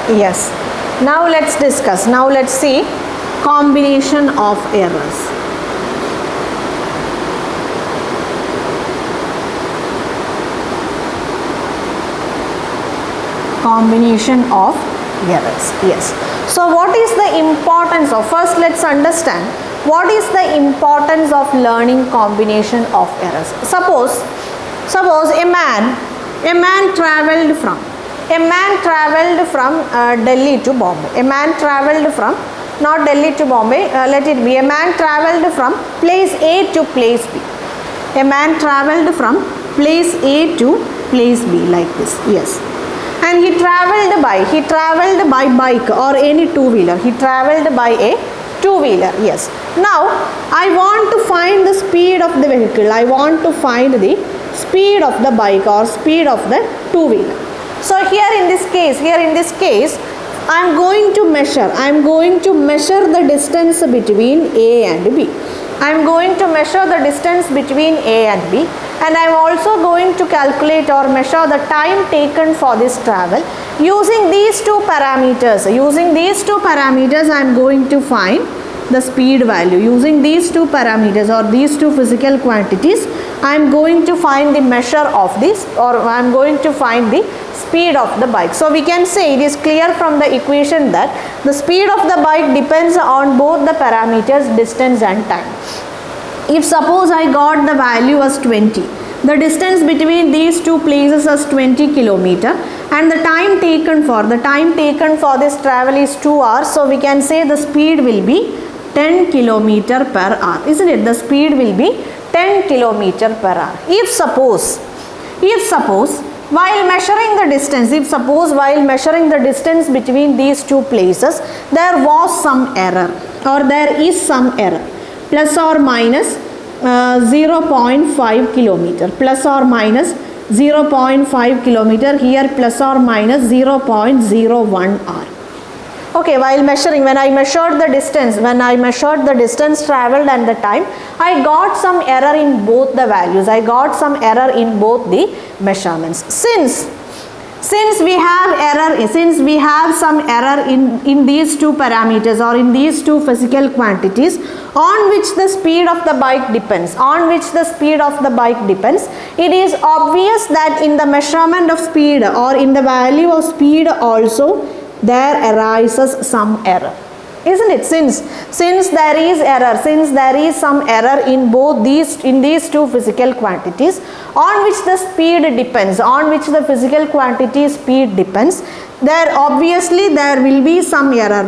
Yes. Now let's discuss. Now let's see combination of errors. Combination of errors. Yes. So what is the importance of, first let's understand what is the importance of learning combination of errors. Suppose a man traveled from Delhi to Bombay. A man traveled from, not Delhi to Bombay, let it be, a man traveled from place A to place B. A man traveled from place A to place B, like this. Yes. And he traveled by bike or any two-wheeler. He traveled by a two-wheeler. Yes. Now I want to find the speed of the vehicle. I want to find the speed of the bike or speed of the two-wheeler. So here in this case I am going to measure the distance between A and B. I am going to measure the distance between A and B, and I am also going to calculate or measure the time taken for this travel. Using these two parameters, I am going to find the speed value. Using these two parameters or these two physical quantities, I am going to find the measure of this, or I am going to find the speed of the bike. So we can say it is clear from the equation that the speed of the bike depends on both the parameters distance and time. If suppose I got the value as 20, the distance between these two places is 20 kilometer, and the time taken for this travel is 2 hours. So we can say the speed will be 10 kilometer per hour, isn't it? The speed will be 10 kilometer per hour. If suppose while measuring the distance between these two places, there was some error, or there is some error, plus or minus 0.5 kilometer, plus or minus 0.5 kilometer, here plus or minus 0.01 hour. Okay, when I measured the distance traveled and the time, I got some error in both the values. I got some error in both the measurements. Since we have some error in these two parameters or in these two physical quantities on which the speed of the bike depends, it is obvious that in the measurement of speed or in the value of speed also there arises some error, isn't it? Since there is some error in both these two physical quantities on which the speed depends, on which the physical quantity speed depends, there obviously there will be some error,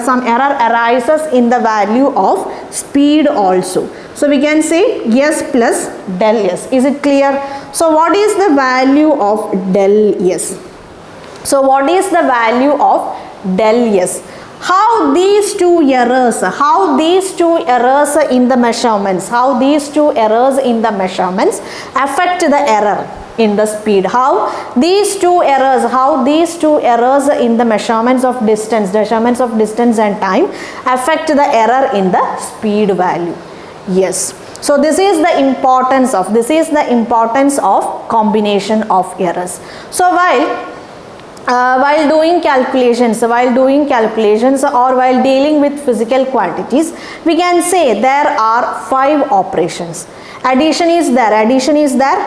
some error arises in the value of speed also. So we can say yes plus del yes. Is it clear? So what is the value of del yes? So what is the value of del yes? How these two errors in the measurements, affect the error in the speed? How these two errors in the measurements of distance and time affect the error in the speed value? Yes. So this is the importance of combination of errors. So while doing calculations or while dealing with physical quantities, we can say there are 5 operations. Addition is there,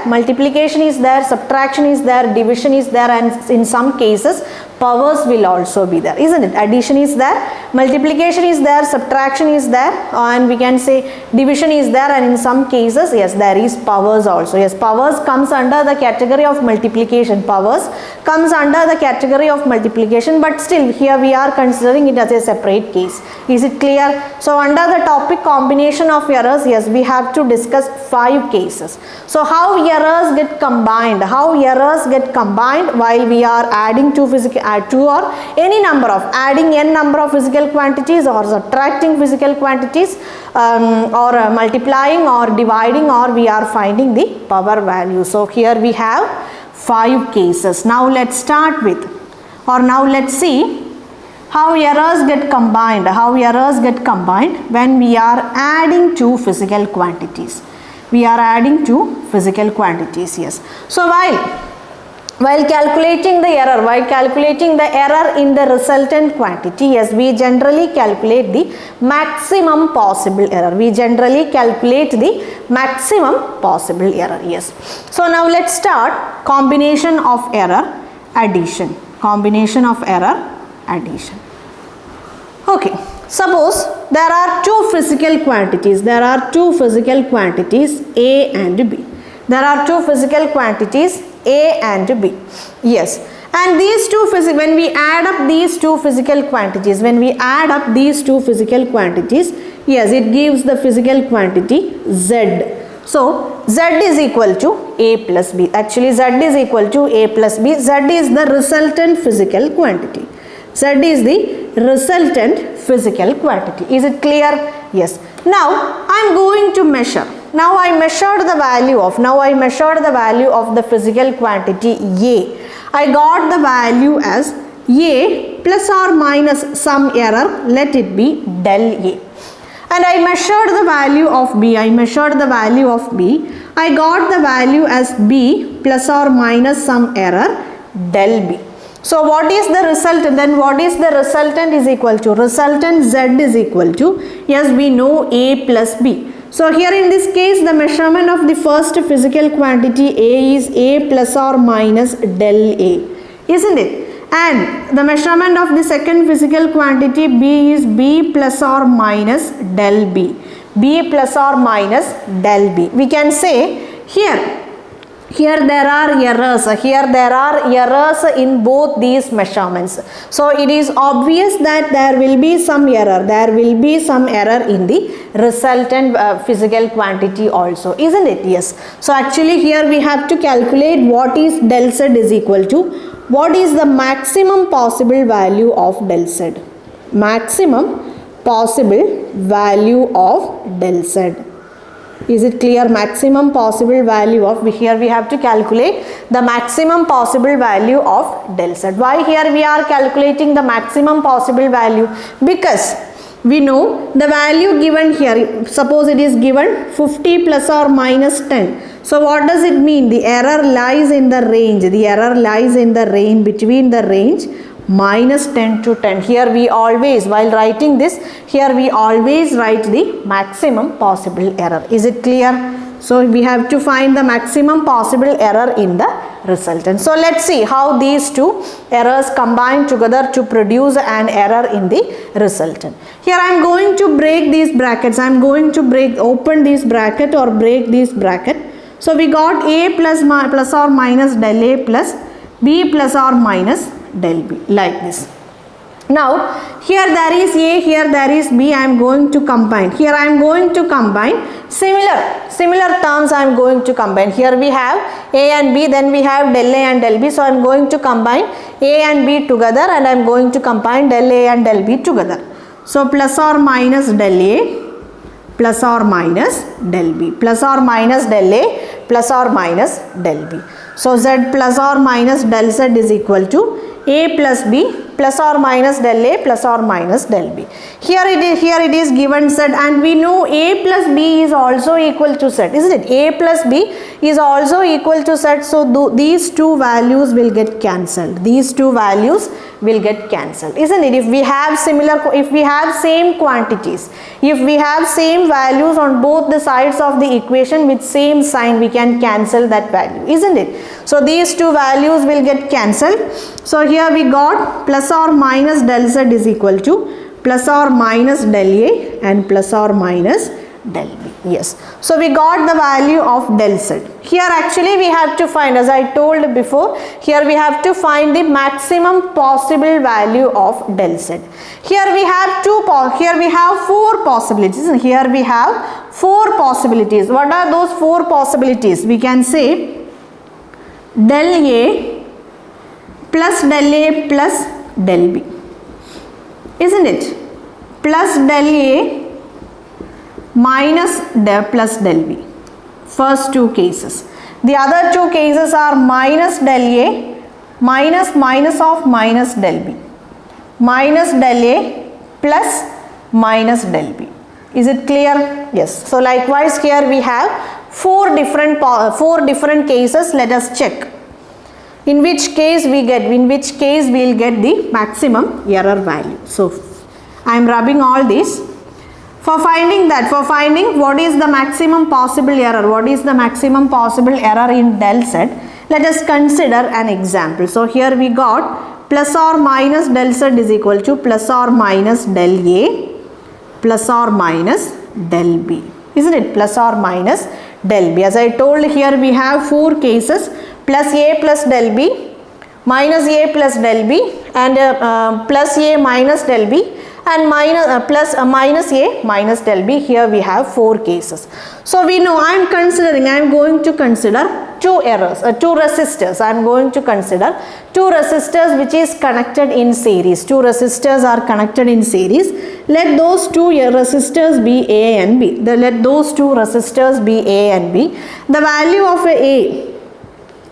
multiplication is there, subtraction is there, division is there, and in some cases powers will also be there, isn't it? Addition is there, multiplication is there, subtraction is there, and we can say division is there, and in some cases yes, there is powers also. Yes, powers comes under the category of multiplication, but still here we are considering it as a separate case. Is it clear? So under the topic combination of errors, yes, we have to discuss 5 cases. So how errors get combined while we are adding adding n number of physical quantities, or subtracting physical quantities, or multiplying or dividing, or we are finding the power value. So here we have 5 cases. Now let's see how errors get combined when we are adding two physical quantities. Yes. So while calculating the error in the resultant quantity, yes, we generally calculate the maximum possible error. Yes. So now let's start combination of error addition. Okay, suppose there are two physical quantities. A and B. A and B. Yes. And these two when we add up these two physical quantities, yes, it gives the physical quantity Z. So Z is equal to A plus B. Actually, Z is equal to A plus B. Z is the resultant physical quantity. Is it clear? Yes. Now I am going to measure. Now I measured the value of the physical quantity A. I got the value as A plus or minus some error, let it be del A. And I measured the value of B. I got the value as B plus or minus some error del B. So what is the resultant? Then what is the resultant is equal to? Resultant Z is equal to, yes, we know A plus B. So here in this case, the measurement of the first physical quantity A is A plus or minus del A, isn't it? And the measurement of the second physical quantity B is B plus or minus del B. We can say here there are errors. In both these measurements. So it is obvious that there will be some error. In the resultant physical quantity also, isn't it? Yes. So actually here we have to calculate what is del Z is equal to. What is the maximum possible value of del Z? Is it clear? Maximum possible value of, here we have to calculate the maximum possible value of del Z. Why here we are calculating the maximum possible value? Because we know the value given here, suppose it is given 50 plus or minus 10. So what does it mean? The error lies in the range. Between the range minus 10 to 10. Here we always, while writing this, write the maximum possible error. Is it clear? So we have to find the maximum possible error in the resultant. So let's see how these two errors combine together to produce an error in the resultant. Here I am going to break these brackets. Open this bracket or break this bracket. So we got A plus or minus del A plus B plus or minus del B, like this. Now here there is A, here there is B. I am going to combine. Here I am going to combine similar terms. I am going to combine. Here we have A and B, then we have del A and del B. So I am going to combine A and B together, and I am going to combine del A and del B together. So plus or minus del A plus or minus del B, plus or minus del A plus or minus del B. So Z plus or minus del Z is equal to A plus B plus or minus del A plus or minus del B. Here it is given Z, and we know A plus B is also equal to Z, isn't it? A plus B is also equal to Z. So these two values will get cancelled. Isn't it? If we have same quantities, if we have same values on both the sides of the equation with same sign, we can cancel that value, isn't it? So these two values will get cancelled. So here we got plus or minus del Z is equal to plus or minus del A and plus or minus del B. Yes. So we got the value of del Z. Here actually we have to find, as I told before, here we have to find the maximum possible value of del Z. Here we have four possibilities. Here we have four possibilities. What are those four possibilities? We can say del A plus del A plus del B, isn't it? Plus del A minus plus del B. First two cases. The other two cases are minus del A minus of minus del B, minus del A plus minus del B. Is it clear? Yes. So likewise here we have four different cases. Let us check. in which case we will get the maximum error value. So I am rubbing all these. For finding what is the maximum possible error, in del z, let us consider an example. So here we got plus or minus del z is equal to plus or minus del A plus or minus del B, isn't it? Plus or minus del B. As I told, here we have 4 cases: plus A plus del B, minus A plus del B, and plus A minus del B, and minus A minus del B. Here we have 4 cases. So we know I am going to consider 2 errors, 2 resistors. I am going to consider 2 resistors which is connected in series. 2 resistors are connected in series. Let those 2 resistors be A and B. Let those 2 resistors be A and B. The value of A,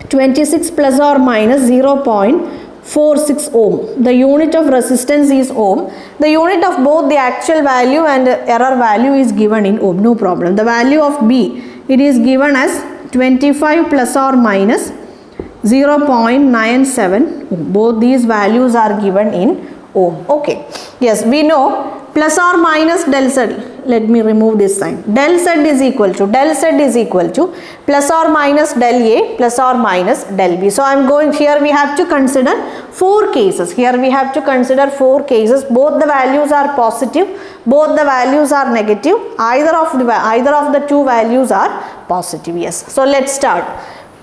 26 plus or minus 0.46 ohm. The unit of resistance is ohm. The unit of both the actual value and error value is given in ohm. No problem. The value of B, it is given as 25 plus or minus 0.97 ohm. Both these values are given in ohm. Okay. Yes, we know plus or minus del z. Let me remove this sign. Del z is equal to plus or minus del A plus or minus del B. So I am going, here we have to consider 4 cases. Both the values are positive, both the values are negative. Either of the 2 values are positive. Yes. So let's start.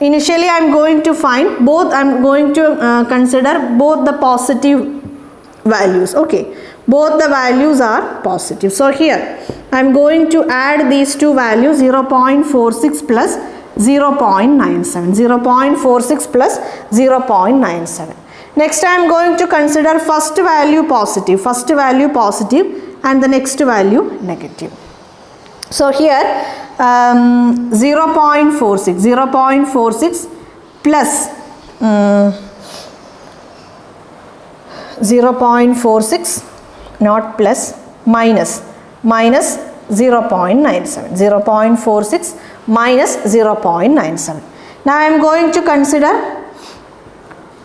Initially I am going to find both. I am going to consider both the positive values. Okay. Both the values are positive. So here I am going to add these 2 values, 0.46 plus 0.97. 0.46 plus 0.97. Next I am going to consider first value positive and the next value negative. So here 0.46 plus 0.46, not plus, minus 0.97. 0.46 minus 0.97. Now I am going to consider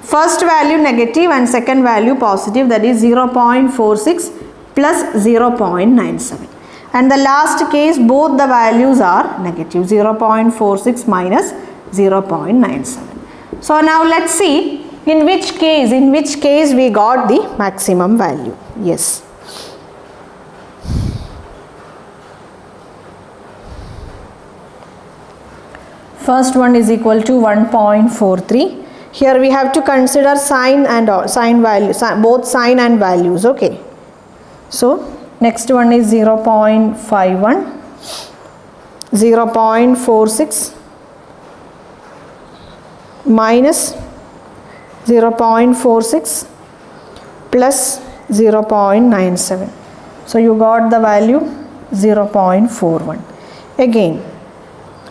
first value negative and second value positive, that is 0.46 plus 0.97. And the last case both the values are negative, 0.46 minus 0.97. So now let's see in which case we got the maximum value. Yes. First one is equal to 1.43. Here we have to consider sign and value, both sign and values. Okay. So next one is 0.51, 0.46 minus 0.46 plus 0.97. So you got the value 0.41. Again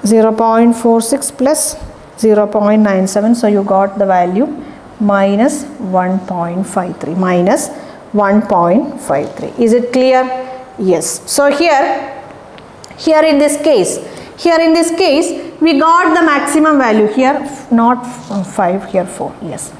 0.46 plus 0.97. So you got the value minus 1.53. Minus 1.53. Is it clear? Yes. So here in this case we got the maximum value. Here not 5, here 4. Yes.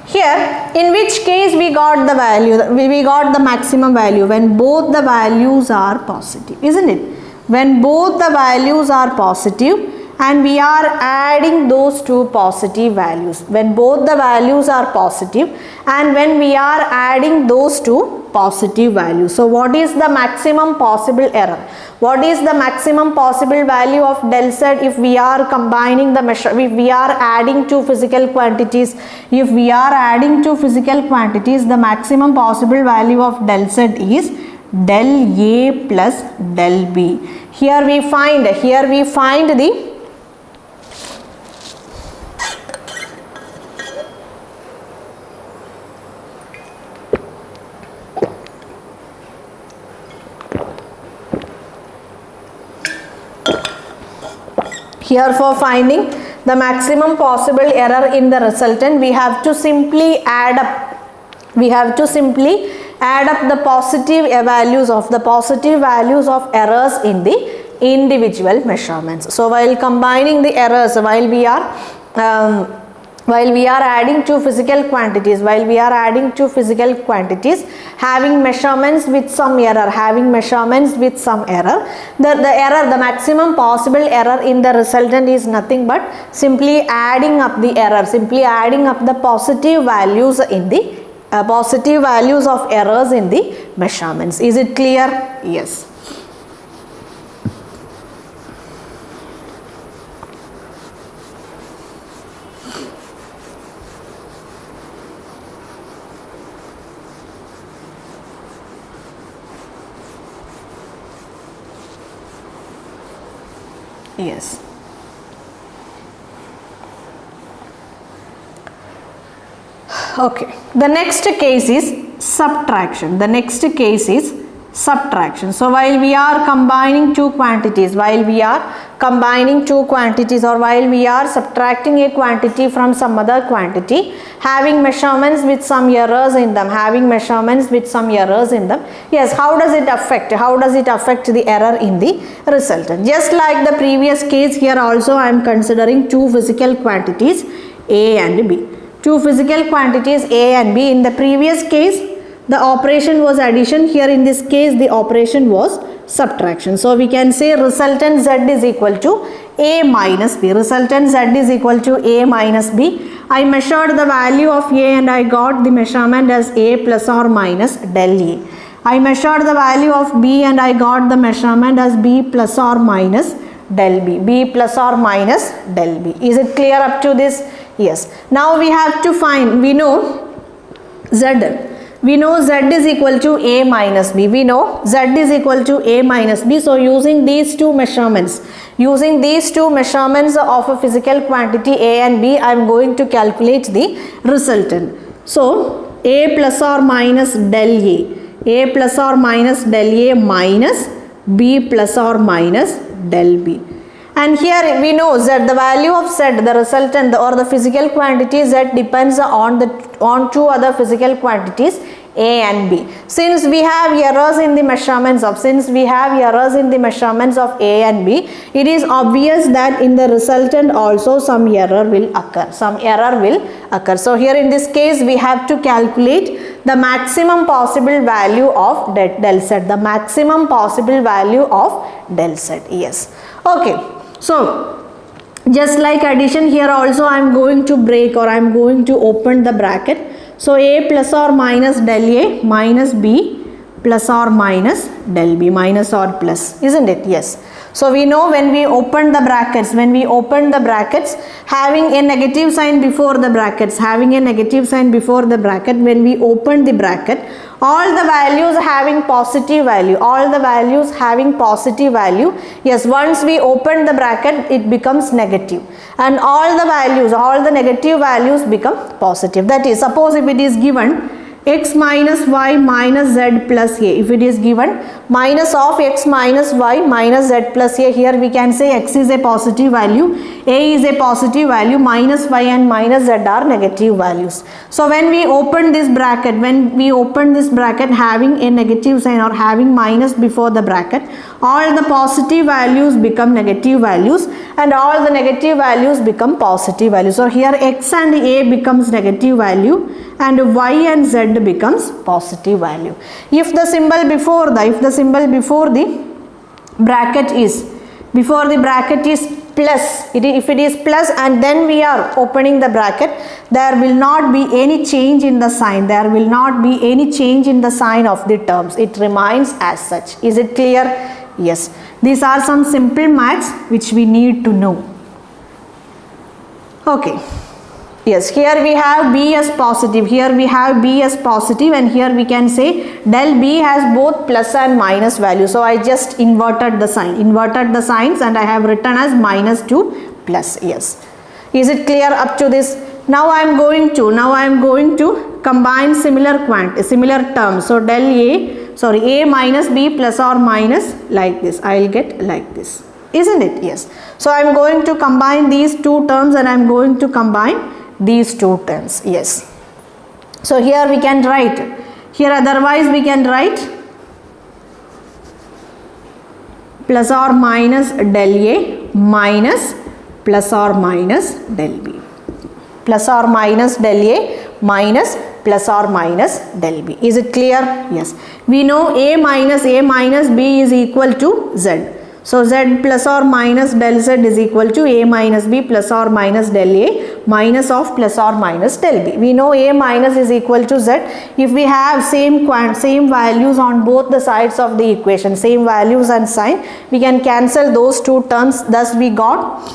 Here in which case we got the value, we got the maximum value when both the values are positive, isn't it? When both the values are positive and we are adding those 2 positive values. When both the values are positive and when we are adding those 2 positive values. So what is the maximum possible error? What is the maximum possible value of del z if we are combining the measure, if we are adding 2 physical quantities? If we are adding 2 physical quantities, the maximum possible value of del z is del A plus del B. Here we find the here for finding the maximum possible error in the resultant, we have to simply add up. We have to simply add up the positive values of errors in the individual measurements. So while combining the errors, while we are while we are adding two physical quantities, having measurements with some error, the maximum possible error in the resultant is nothing but simply adding up the error, the positive values in the positive values of errors in the measurements. Is it clear? Yes. Yes. Okay. The next case is subtraction. So while we are combining two quantities, or while we are subtracting a quantity from some other quantity, having measurements with some errors in them, yes, how does it affect the error in the resultant? Just like the previous case, here also I am considering two physical quantities A and B. In the previous case the operation was addition, here in this case the operation was subtraction. So we can say resultant Z is equal to A minus B. I measured the value of A and I got the measurement as A plus or minus del A. I measured the value of B and I got the measurement as B plus or minus del B. Is it clear up to this? Yes. Now we have to find, we know Z is equal to A minus B. So using these two measurements of a physical quantity A and B, I am going to calculate the resultant. So A plus or minus del A minus B plus or minus del B. And here we know Z, the value of Z, the resultant or the physical quantity Z depends on two other physical quantities A and B. Since we have errors in the measurements of A and B, it is obvious that in the resultant also some error will occur. So here in this case we have to calculate the maximum possible value of del Z. Yes. Okay. So just like addition, here also I am going to break, or I am going to open the bracket. So A plus or minus del A minus B plus or minus del B, minus or plus, isn't it? Yes. So we know when we open the brackets, having a negative sign before the brackets, when we open the bracket, all the values having positive value, yes, once we open the bracket it becomes negative, and all the negative values become positive. That is, suppose if it is given x minus y minus z plus a, if it is given minus of x minus y minus z plus a, here we can say x is a positive value, a is a positive value, minus y and minus z are negative values. So when we open this bracket, having a negative sign or having minus before the bracket, all the positive values become negative values and all the negative values become positive values. So here x and a becomes negative value and y and z becomes positive value. If the symbol before the bracket is plus, if it is plus and then we are opening the bracket, there will not be any change in the sign. Of the terms. It remains as such. Is it clear? Yes. These are some simple maths which we need to know. Okay. Yes, here we have B as positive, and here we can say del B has both plus and minus value. So I just inverted the signs and I have written as minus to plus. Yes. Is it clear up to this? Now I am going to combine similar terms. So A minus B plus or minus like this. I will get like this. Isn't it? Yes. So I am going to combine these two terms and I am going to combine these two terms. Yes. So here we can write, otherwise we can write plus or minus del A minus plus or minus del B. plus or minus del A minus plus or minus del B. Is it clear? Yes. We know A minus B is equal to Z. So Z plus or minus del Z is equal to A minus B plus or minus del A minus of plus or minus del B. We know A minus is equal to Z. If we have same values on both the sides of the equation, same values and sign, we can cancel those two terms. Thus we got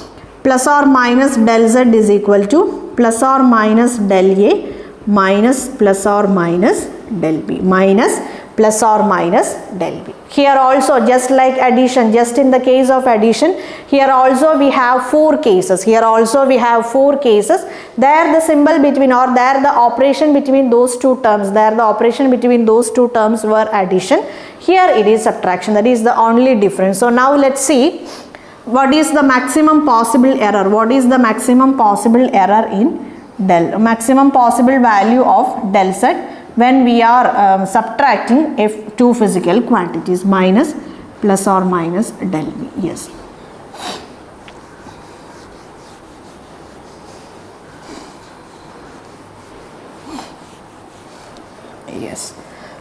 plus or minus del Z is equal to plus or minus del A minus plus or minus del B minus plus or minus del B. Here also, just like addition, just in the case of addition, here also we have four cases. Here also we have four cases. There the symbol between, or there the operation between those two terms, there the operation between those two terms were addition. Here it is subtraction. That is the only difference. So now let's see what is the maximum possible error. What is the maximum possible error in del, maximum possible value of del Z when we are subtracting two physical quantities, minus, plus or minus del B. Yes. Yes.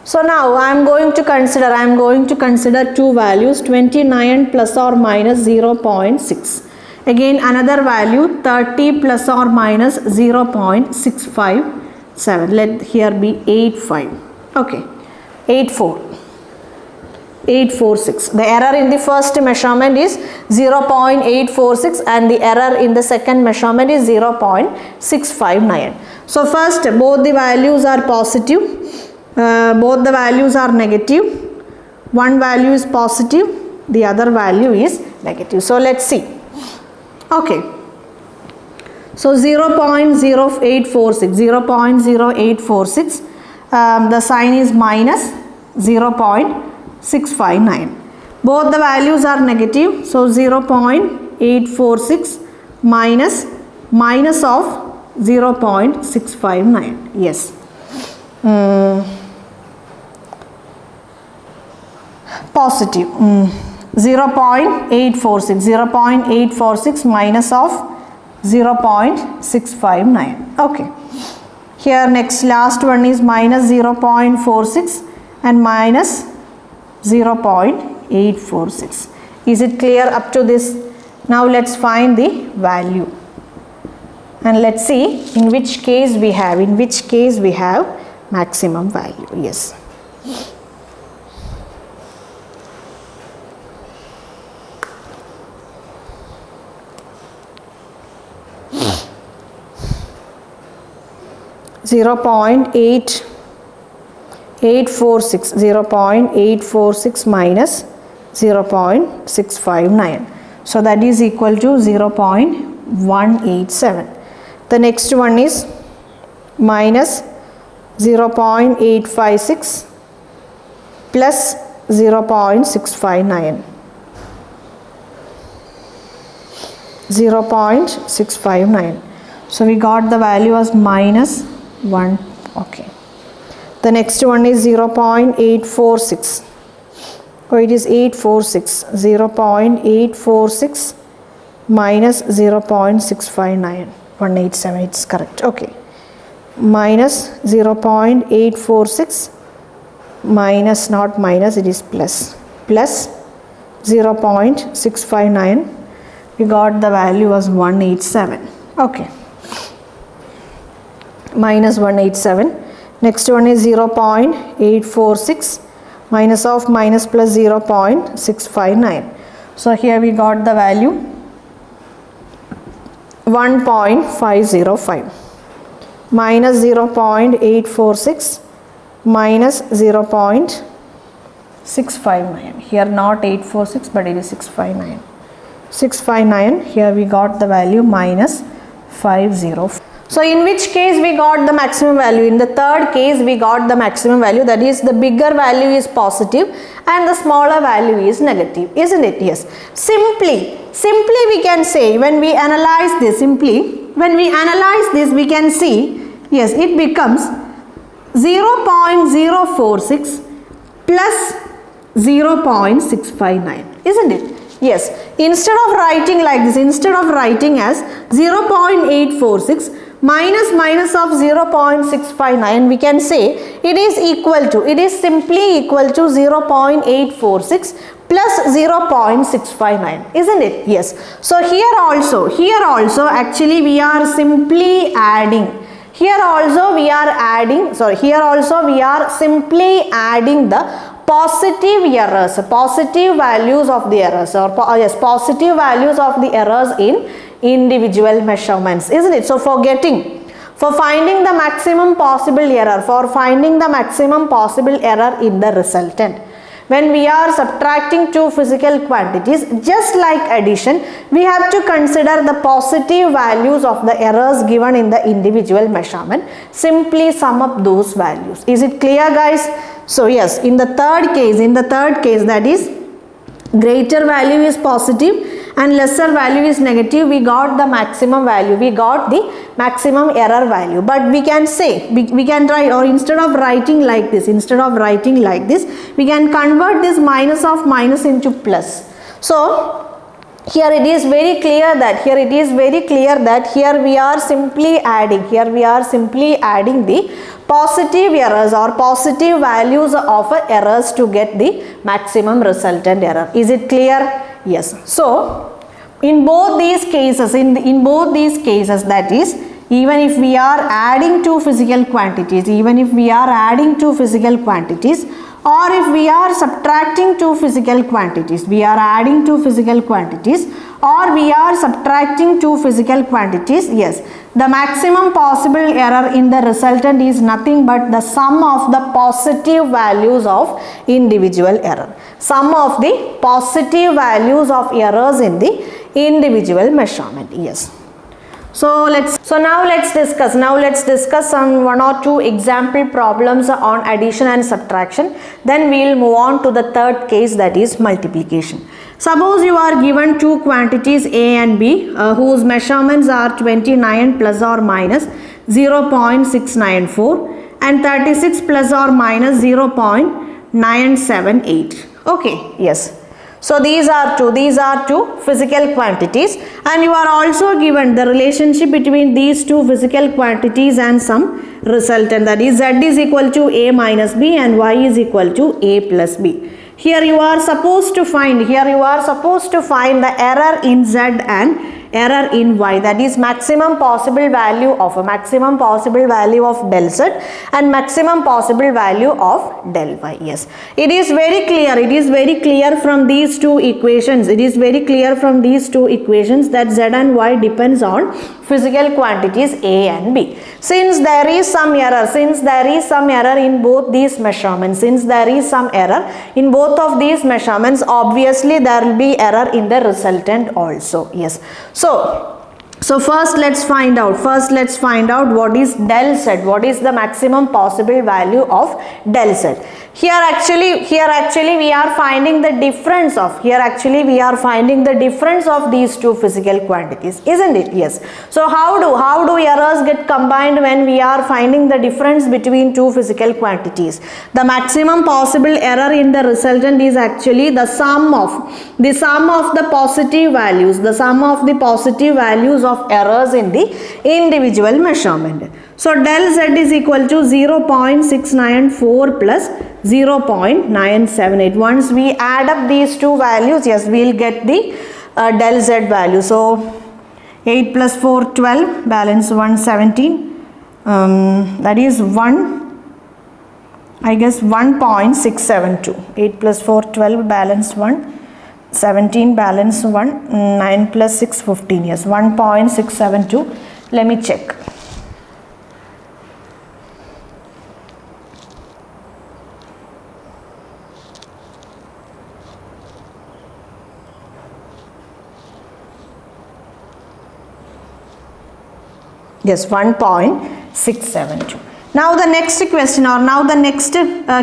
So now I am going to consider two values, 29 plus or minus 0.6. Again another value, 30 plus or minus 0.657. Let here be 85. Okay. 846. The error in the first measurement is 0.846 and the error in the second measurement is 0.659. So first both the values are positive, both the values are negative. One value is positive, the other value is negative. So let's see. Okay. So 0.0846, the sign is minus 0.659. Both the values are negative. So 0.846 minus of 0.659. Yes. Positive. 0.846 minus of 0.659. Okay. Here next last one is minus 0.46 and minus 0.846. Is it clear up to this? Now let's find the value and let's see in which case we have maximum value. Yes. Zero point eight four six minus 0.659. So that is equal to 0.187. The next one is minus 0.856 plus 0.659. 0.659. So we got the value as minus 1. Okay. The next one is 0.846. Oh, it is 846. 0.846 minus 0.659. 187. It's correct. Okay. Minus 0.846 minus, not minus, it is plus 0.659. We got the value as 187. Okay. Minus 187. Next one is 0.846 minus of minus plus 0.659. So here we got the value 1.505 minus 0.846 minus 0.659. Here not 846 but it is 659. 659. Here we got the value minus 505. So in which case we got the maximum value? In the third case we got the maximum value, that is the bigger value is positive and the smaller value is negative, isn't it? Yes. Simply we can say, when we analyze this, we can see, yes, it becomes 0.046 plus 0.659, isn't it? Yes. Instead of writing like this, instead of writing as 0.846 minus minus of 0.659, we can say it is equal to, it is simply equal to 0.846 plus 0.659, isn't it? Yes. So here also actually we are simply adding. Here also we are adding, here also we are simply adding the positive errors, positive values of the errors, or yes, positive values of the errors in individual measurements, isn't it? So for finding the maximum possible error, in the resultant, when we are subtracting two physical quantities, just like addition, we have to consider the positive values of the errors given in the individual measurement. Simply sum up those values. Is it clear, guys? So yes, in the third case, that is greater value is positive and lesser value is negative, we got the maximum value, we got the maximum error value. But we can say, we can try, or instead of writing like this, we can convert this minus of minus into plus. So here it is very clear that here we are simply adding, the positive errors or positive values of errors to get the maximum resultant error. Is it clear? Yes. So in both these cases, that is, even if we are adding two physical quantities, or if we are subtracting two physical quantities, we are adding two physical quantities, or we are subtracting two physical quantities, yes, the maximum possible error in the resultant is nothing but the sum of the positive values of individual error. Sum of the positive values of errors in the individual measurement. Yes. So now let's discuss some one or two example problems on addition and subtraction. Then we will move on to the third case, that is multiplication. Suppose you are given two quantities A and B whose measurements are 29 plus or minus 0.694 and 36 plus or minus 0.978. Okay, yes. So these are two physical quantities, and you are also given the relationship between these two physical quantities and some resultant, that is Z is equal to A minus B and Y is equal to A plus B. Here you are supposed to find the error in Z and error in Y, that is maximum possible value of del Z and maximum possible value of del Y. Yes, it is very clear from these two equations, that Z and Y depends on physical quantities A and B. Since there is some error in both these measurements, obviously there will be error in the resultant also. Yes. So first let's find out what is del Z, what is the maximum possible value of del Z. Here actually we are finding the difference of these two physical quantities, isn't it? Yes. So how do errors get combined when we are finding the difference between two physical quantities? The maximum possible error in the resultant is actually the sum of the positive values, of errors in the individual measurement. So del Z is equal to 0.694 plus 0.978. Once we add up these two values, yes, we will get the del Z value. So 8 plus 4 12, balance 1 17, that is 1.672. 8 plus 4 12, balance 1 17, balance 1, 9 plus 6 15, yes, 1.672. let me check. Yes, 1.672. Now the next question, or now the next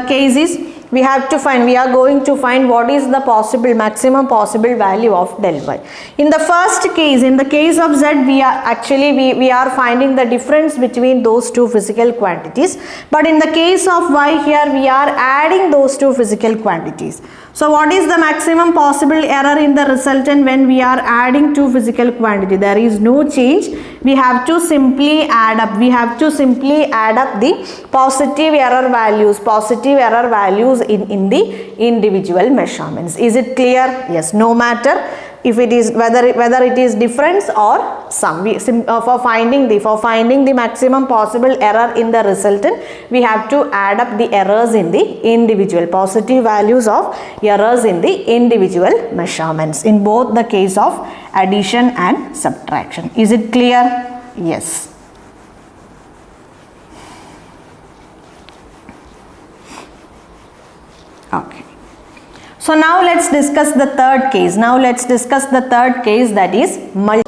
case is we are going to find what is the maximum possible value of del Y. In the first case, in the case of Z, we are finding the difference between those two physical quantities. But in the case of Y, here we are adding those two physical quantities. So what is the maximum possible error in the resultant when we are adding two physical quantity? There is no change. We have to simply add up. We have to simply add up the positive error values in the individual measurements. Is it clear? Yes. No matter if it is whether it is difference or sum. For finding the maximum possible error in the resultant, we have to add up the errors in the individual positive values of errors in the individual measurements in both the case of addition and subtraction. Is it clear? Yes. Okay. So now let's discuss the third case. That is multiplication.